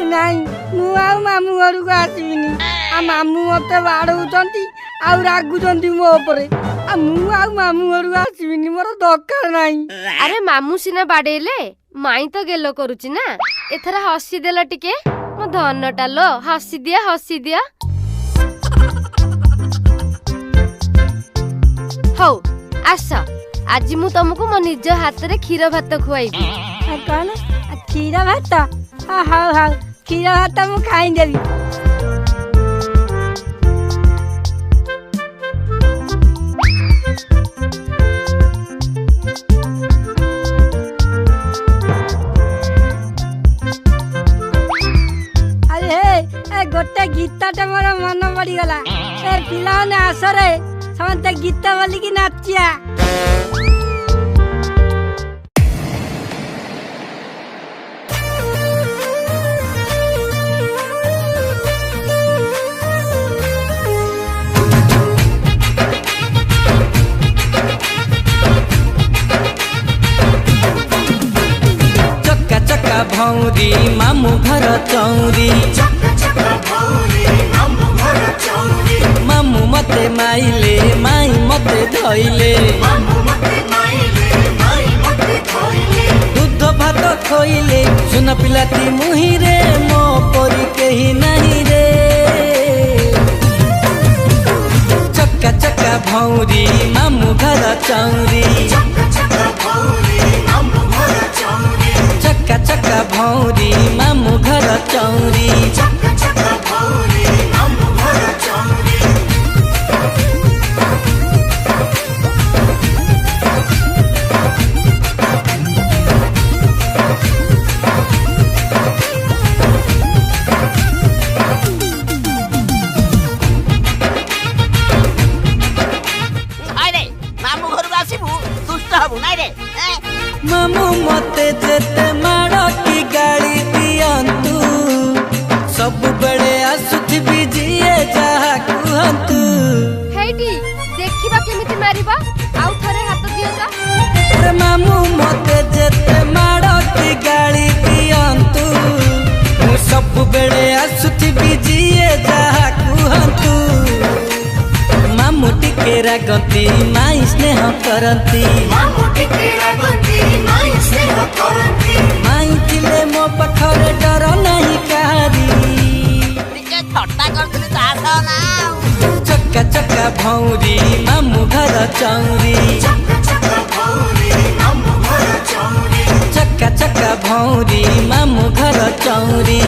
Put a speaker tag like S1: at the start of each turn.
S1: नहीं मु मामू घर को आसबिनी आ मामू मत बाड़ौंती आ रागुंट मो उपरे आ मामू घर को आसबिनी मोर दरकार नहीं।
S2: अरे मामू सीना बाड़ेले माई तो गेलो करुची ना एथर हसी देला टिके मो धनटा लो हसी दिया हौ आस आज मु तुमको मो निज हाथ रे क्षीर भात खुआइबी।
S1: कौन क्षीर भात हाउ हाउ क्षीर भात मु खाईदेवी। गोटे गीतटे मोर मन पड़गला पिला आसरे समस्ते गीत बोलिकी नाचिया।
S3: चक्का चक्का भौरी मामू घर चौरी मामू मते माइले माई मते धइले दूध भात खोइले सुन पिलाती मुही रे मो परी केही नहीं रे। चक्का चक्का भौरी मामू घर चौरी चक्का चक्का भौरी मामू घर चौरी। मामू मते जेते माड़ की गाड़ी दियंतु सब बड़े आसुथिबी जिए जहा कुहंतु।
S2: हेटी देखिबा केमिति मारिबा आउ थरे हाथ दियो जा।
S3: अरे मामू मते जेते माड़ की गाड़ी दियंतु सब बड़े आसुथिबी जिए जहा कुहंतु। मामू टिके रागंती माई स्नेह करंती माई थिले मो पखरे डर नहीं कारी चक्का चक्का भौरी मामू घर चौरी चक्का चक्का भौरी मामू घर चौरी।